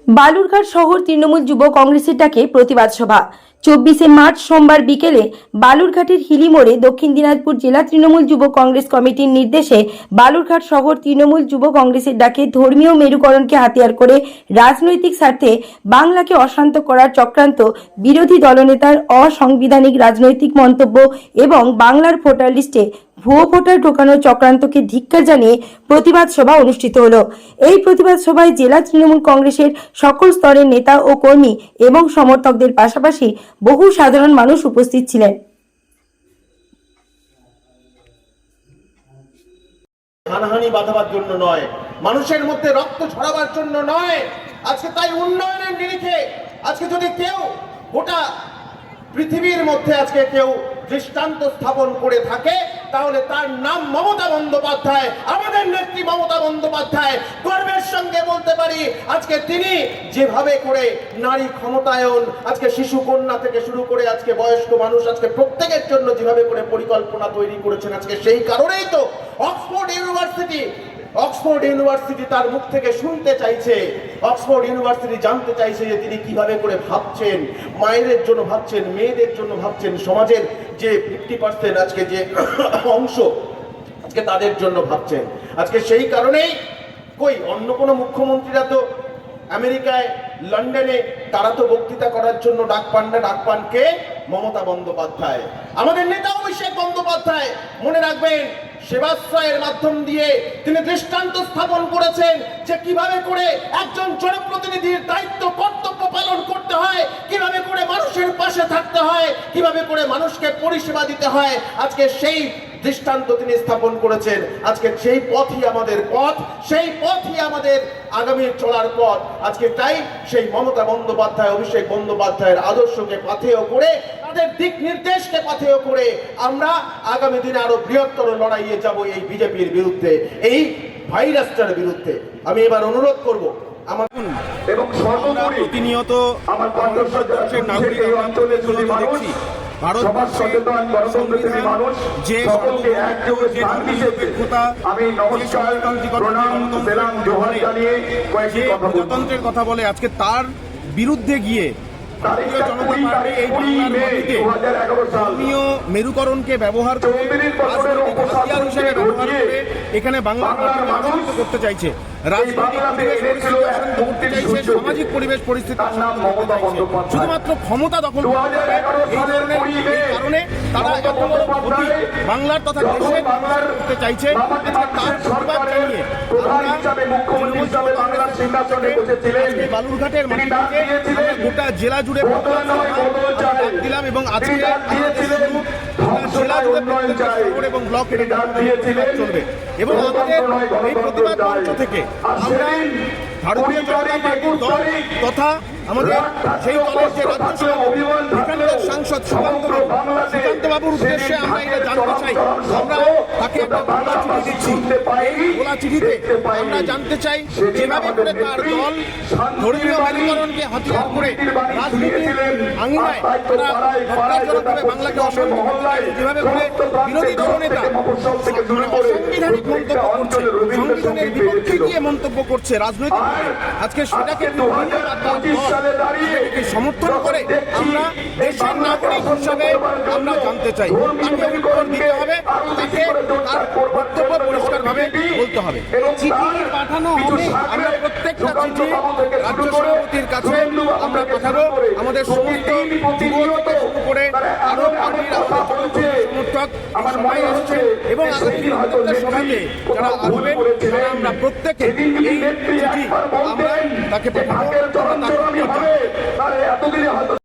বালুরঘাট শহর তৃণমূল যুব কংগ্রেসের ডাকে প্রতিবাদ সভা 24শে মার্চ সোমবার বিকেলে বালুরঘাটের হিলিমোড়ে দক্ষিণ দিনাজপুর জেলা তৃণমূল যুব কংগ্রেস কমিটির নির্দেশে বালুরঘাট শহর তৃণমূল যুব কংগ্রেসের ডাকে ধর্মীয় মেরুকরণকে হাতিয়ার করে রাজনৈতিক স্বার্থে বাংলাকে অশান্ত করার চক্রান্ত, বিরোধী দলনেতার অসাংবিধানিক রাজনৈতিক মন্তব্য এবং বাংলার ভোটার লিস্টে ভুয়ো ভোটার ঢোকানোর চক্রান্তকে ধিক্কার জানিয়ে প্রতিবাদ সভা অনুষ্ঠিত হলো। এই প্রতিবাদ সভায় জেলা তৃণমূল কংগ্রেসের সকল স্তরের নেতা ও কর্মী এবং সমর্থকদের পাশাপাশি বহু সাধারণ মানুষ উপস্থিত ছিলেন। হানাহানি বাঁধাবার জন্য নয়, মানুষের মধ্যে রক্ত ছড়াবার জন্য নয়। আজকে তাই উন্নয়নের নিরিখে আজকে যদি কেউ গোটা পৃথিবীর মধ্যে আজকে কেউ দৃষ্টান্ত স্থাপন করে থাকে তাহলে তার নাম মমতা বন্দ্যোপাধ্যায়। আমাদের নেত্রী মমতা বন্দ্যোপাধ্যায় গর্বের সঙ্গে বলতে পারি আজকে তিনি যেভাবে করে নারী ক্ষমতায়ন, আজকে শিশু কন্যা থেকে শুরু করে আজকে বয়স্ক মানুষ, আজকে প্রত্যেকের জন্য যেভাবে করে পরিকল্পনা তৈরি করেছেন, আজকে সেই কারণেই তো অক্সফোর্ড ইউনিভার্সিটি তার মুখ থেকে শুনতে চাইছে, অক্সফোর্ড ইউনিভার্সিটি জানতে চাইছে যে তিনি কিভাবে করে ভাবছেন, মায়েদের জন্য ভাবছেন, মেয়েদের জন্য ভাবছেন, সমাজের যে 50% আজকে যে অংশ আজকে তাদের জন্য ভাবছেন। আজকে সেই কারণেই কই অন্য কোনো মুখ্যমন্ত্রীরা তো আমেরিকায়, লন্ডনে তারা তো বক্তৃতা করার জন্য ডাক পান না, ডাক পান কে? মমতা বন্দ্যোপাধ্যায়, আমাদের নেতা অভিষেক বন্দ্যোপাধ্যায়। মনে রাখবেন, সেবাশ্রয়ের মাধ্যম দিয়ে তিনি দৃষ্টান্ত স্থাপন করেছেন যে কিভাবে করে একজন জনপ্রতিনিধির দায়িত্ব কর্তব্য পালন করতে হয়, কিভাবে করে মানুষের পাশে থাকতে হয়, কিভাবে করে মানুষকে পরিষেবা দিতে হয়। আজকে সেই দৃষ্টান্ত তিনি স্থাপন করেছেন। আজকে সেই পথই আমাদের পথ, সেই পথই আমাদের আগামী চলার পথ। আজকে তাই সেই মমতা বন্দ্যোপাধ্যায়, অভিষেক বন্দ্যোপাধ্যায়ের আদর্শকে পাথেয় করে, তাদের দিক নির্দেশকে পাথেয় করে আমরা আগামী দিনে আরো বৃহত্তর লড়াইয়ে যাব এই বিজেপির বিরুদ্ধে, এই ভাইরাসটার বিরুদ্ধে। আমি এবার অনুরোধ করব আমার এবং সর্বোপরি প্রতিনিয়ত আমার কণ্ঠস্বর নাগরিক এই অঞ্চলের যদি মানুষ সমাজ সচেতন গণতন্ত্রী মানুষ সকলকে একযোগে স্থান দিয়েছে। আমি নমস্কার, প্রণাম, সেলাম, জোহার জানিয়ে কয়েকটি কথা বলব। গণতন্ত্রের কথা বলে আজকে তার বিরুদ্ধে গিয়ে ভারতীয় জনতা পার্টি এই বাংলার মাটিতে ধর্মীয় মেরুকরণকে ব্যবহার করে রাজনৈতিক হাতিয়ার হিসেবে ব্যবহার করে এখানে বাংলার মাটিকে অশান্ত করতে চাইছে, রাজনৈতিক পরিবেশ পরিস্থিতি অশান্ত করতে চাইছে, সামাজিক পরিবেশ পরিস্থিতি অশান্ত করতে চাইছে, শুধুমাত্র ক্ষমতা দখল করতে হবে। এই ধরনের কারণে তারা এত বড় ক্ষতি বাংলার তথা দেশের করতে চাইছে। আজকে তার প্রতিবাদ জানিয়ে আমরা বালুরঘাটের মাটিকে গোটা জেলা জুড়ে দিলাম এবং আজকে জেলা জুড়ে এবং ব্লক চলবে এবং আমাদের এই প্রতিবাদ মঞ্চ থেকে আমরা ভারতীয় জনতা পার্টির দল তথা আমাদের সেই দলের যে রাজ্য এখানকার সাংসদ সুকান্ত বাবুর উদ্দেশ্যে আমরা এটা জানতে চাই। আমরা তাকে একটা গোলা চিঠি দিচ্ছি। এই গোলা চিঠিতে আমরা জানতে চাই যেভাবে করে তার দল ধর্মীয় মেরুকরণকে হাতিয়ার করে রাজনীতির আঙিনায় তারা হত্যাজনকভাবে বাংলাকে অশান্ত করতে চাইছে, যেভাবে করে বিরোধী দলনেতা অসাংবিধানিক মন্তব্য করছে, সংবিধানের বিপক্ষে গিয়ে মন্তব্য করছে রাজনৈতিক, আজকে সেটাকে সমর্থন করে আমরা দেশের নাগরিক হিসাবে আমরা জানতে চাই। তাকে উত্তর দিতে হবে, তাকে তার বক্তব্য পরিষ্কারভাবে বলতে হবে। চিঠি পাঠানো হবে, আমরা প্রত্যেকটা চিঠি রাজ্য সভাপতির কাছে আমরা পাঠাবো। আমাদের সমস্ত যুব থেকে শুরু করে আরো পার্টির সমর্থক সবাই আসছেন এবং আগামী প্রত্যেকটা সভাতে যারা আসবেন আমরা প্রত্যেকে এই চিঠি আমরা তাকে পাঠাবো।